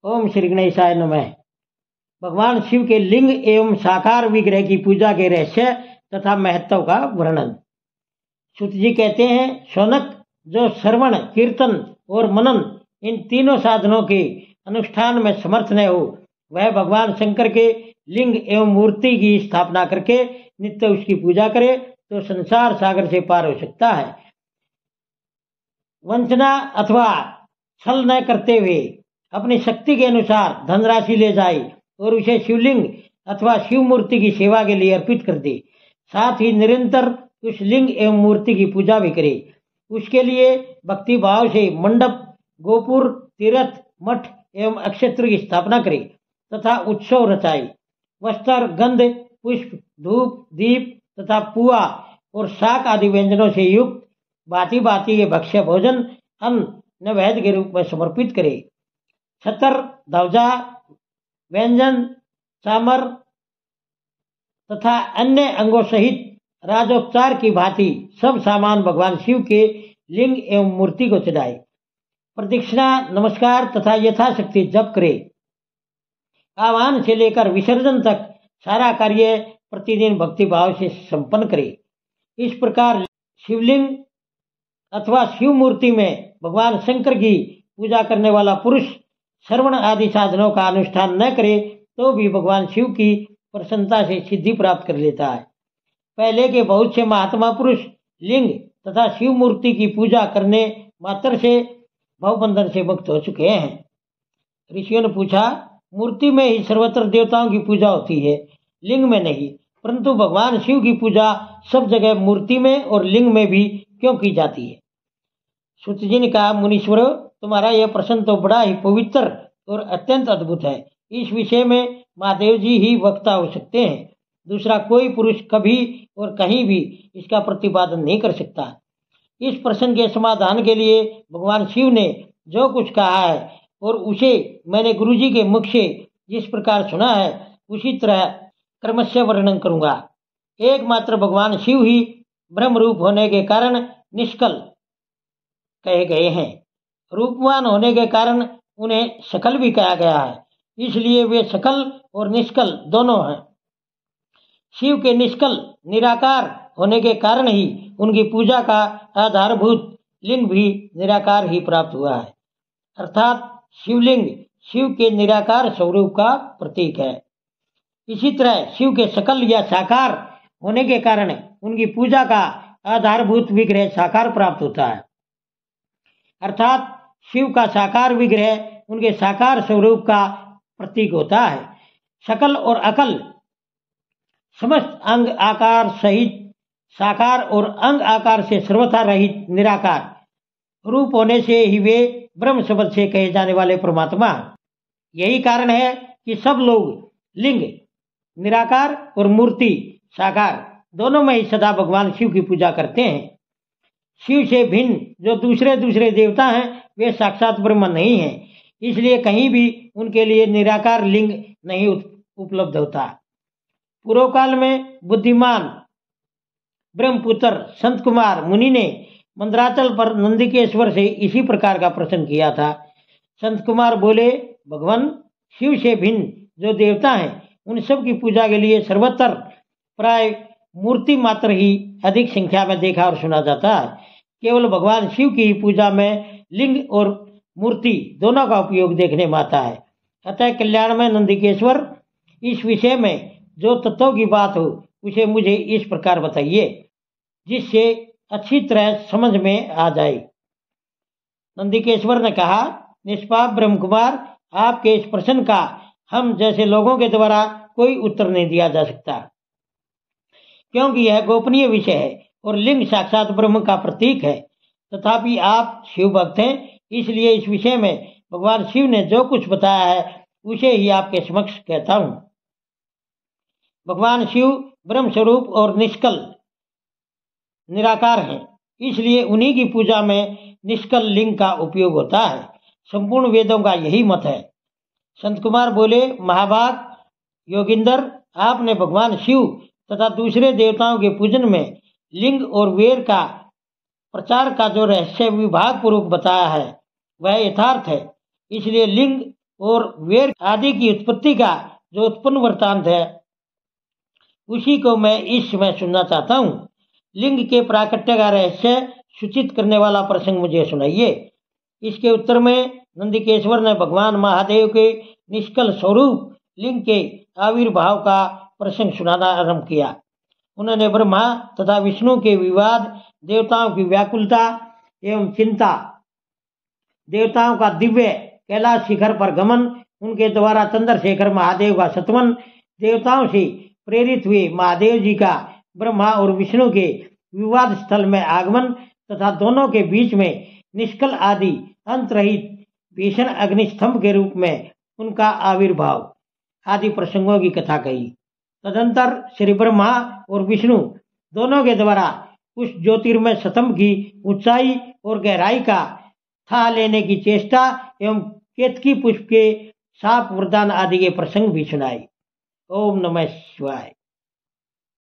ओम श्री गणेशाय नमः। भगवान शिव के लिंग एवं साकार विग्रह की पूजा के रहस्य तथा महत्व का वर्णन। सूत जी कहते हैं, शौनक, जो श्रवण, कीर्तन और मनन इन तीनों साधनों के अनुष्ठान में समर्थ न हो, वह भगवान शंकर के लिंग एवं मूर्ति की स्थापना करके नित्य उसकी पूजा करे तो संसार सागर से पार हो सकता है। वंचना अथवा छल न करते हुए अपनी शक्ति के अनुसार धनराशि ले जाए और उसे शिवलिंग अथवा शिव मूर्ति की सेवा के लिए अर्पित कर दे। साथ ही निरंतर उस लिंग एवं मूर्ति की पूजा भी करे। उसके लिए भक्ति भाव से मंडप, गोपुर, तीर्थ, मठ एवं अक्षेत्र की स्थापना करे तथा उत्सव रचाए। वस्त्र, गंध, पुष्प, धूप, दीप तथा पुआ और शाक आदि व्यंजनों से युक्त भांति भांति के भक्ष्य भोजन अन्न नैवेद्य के रूप में समर्पित करे। छतर, ध्वजा, व्यंजन, चामर तथा अन्य अंगों सहित राजोपचार की भांति सब सामान भगवान शिव के लिंग एवं मूर्ति को चढ़ाए। प्रदक्षिणा, नमस्कार तथा यथाशक्ति जप करे। आह्वान से लेकर विसर्जन तक सारा कार्य प्रतिदिन भक्ति भाव से संपन्न करे। इस प्रकार शिवलिंग अथवा शिव मूर्ति में भगवान शंकर की पूजा करने वाला पुरुष श्रवण आदि साधनों का अनुष्ठान न करे तो भी भगवान शिव की प्रसन्नता से सिद्धि प्राप्त कर लेता है। पहले के बहुत से महात्मा पुरुष लिंग तथा शिव मूर्ति की पूजा करने मात्र से भवबंधन से मुक्त हो चुके हैं। ऋषियों ने पूछा, मूर्ति में ही सर्वत्र देवताओं की पूजा होती है, लिंग में नहीं, परंतु भगवान शिव की पूजा सब जगह मूर्ति में और लिंग में भी क्यों की जाती है? सूत जी ने कहा, मुनीश्वरों, तुम्हारा यह प्रश्न तो बड़ा ही पवित्र और अत्यंत अद्भुत है। इस विषय में महादेव जी ही वक्ता हो सकते हैं। दूसरा कोई पुरुष कभी और कहीं भी इसका प्रतिपादन नहीं कर सकता। इस प्रश्न के समाधान के लिए भगवान शिव ने जो कुछ कहा है और उसे मैंने गुरु जी के मुख से जिस प्रकार सुना है उसी तरह क्रमशः वर्णन करूंगा। एकमात्र भगवान शिव ही ब्रह्म रूप होने के कारण निष्कल कहे गए हैं। रूपवान होने के कारण उन्हें सकल भी कहा गया है, इसलिए वे सकल और निष्कल दोनों हैं। शिव के निष्कल निराकार होने के कारण ही उनकी पूजा का आधारभूत लिंग भी निराकार ही प्राप्त हुआ है, अर्थात शिवलिंग शिव के निराकार स्वरूप का प्रतीक है। इसी तरह शिव के सकल या साकार होने के कारण उनकी पूजा का आधारभूत विग्रह साकार प्राप्त होता है, अर्थात शिव का साकार विग्रह उनके साकार स्वरूप का प्रतीक होता है। सकल और अकल समस्त अंग आकार सहित साकार और अंग आकार से सर्वथा रहित निराकार रूप होने से ही वे ब्रह्म शब्द से कहे जाने वाले परमात्मा। यही कारण है कि सब लोग लिंग निराकार और मूर्ति साकार दोनों में ही सदा भगवान शिव की पूजा करते हैं। शिव से भिन्न जो दूसरे देवता हैं वे साक्षात ब्रह्म नहीं हैं, इसलिए कहीं भी उनके लिए निराकार लिंग नहीं उपलब्ध होता। पूर्व काल में बुद्धिमान ब्रह्मपुत्र संत कुमार मुनि ने मंदराचल पर नंदिकेश्वर से इसी प्रकार का प्रश्न किया था। संत कुमार बोले, भगवान शिव से भिन्न जो देवता हैं उन सब की पूजा के लिए सर्वत्र प्राय मूर्ति मात्र ही अधिक संख्या में देखा और सुना जाता है। केवल भगवान शिव की ही पूजा में लिंग और मूर्ति दोनों का उपयोग देखने में आता है। अतः कल्याण में नंदिकेश्वर, इस विषय में जो तत्वों की बात हो उसे मुझे इस प्रकार बताइए जिससे अच्छी तरह समझ में आ जाए। नंदिकेश्वर ने कहा, निष्पाप ब्रह्म कुमार, आपके इस प्रश्न का हम जैसे लोगों के द्वारा कोई उत्तर नहीं दिया जा सकता, क्योंकि यह गोपनीय विषय है और लिंग साक्षात ब्रह्म का प्रतीक है। तथापि आप शिव भक्त हैं, इसलिए इस विषय में भगवान शिव ने जो कुछ बताया है उसे ही आपके समक्ष कहता हूं। भगवान शिव ब्रह्म स्वरूप और निष्कल निराकार हैं, इसलिए उन्हीं की पूजा में निष्कल लिंग का उपयोग होता है। संपूर्ण वेदों का यही मत है। संत कुमार बोले, महाभाग योगिंदर, आपने भगवान शिव तथा दूसरे देवताओं के पूजन में लिंग और वेर का प्रचार का जो रहस्य विभाग पूर्वक बताया है वह यथार्थ है। इसलिए लिंग और वेर आदि की उत्पत्ति का जो उत्पन्न वृत्तांत है उसी को मैं इस समय सुनना चाहता हूँ। लिंग के प्राकट्य का रहस्य सूचित करने वाला प्रसंग मुझे सुनाइए। इसके उत्तर में नंदिकेश्वर ने भगवान महादेव के निष्कल स्वरूप लिंग के आविर्भाव का प्रसंग सुनाना आरंभ किया। उन्होंने ब्रह्मा तथा विष्णु के विवाद, देवताओं की व्याकुलता एवं चिंता, देवताओं का दिव्य कैलाश शिखर पर गमन, उनके द्वारा चंद्रशेखर महादेव का सतवन, देवताओं से प्रेरित हुए महादेव जी का ब्रह्मा और विष्णु के विवाद स्थल में आगमन तथा दोनों के बीच में निष्कल आदि अंत रहित भीषण अग्निस्तंभ के रूप में उनका आविर्भाव आदि प्रसंगों की कथा कही। तदंतर श्री ब्रह्मा और विष्णु दोनों के द्वारा उस ज्योतिर्मय स्तंभ की ऊंचाई और गहराई का था लेने की चेष्टा एवं केतकी पुष्प के साप वरदान आदि के प्रसंग भी सुनाए। ओम नमः शिवाय।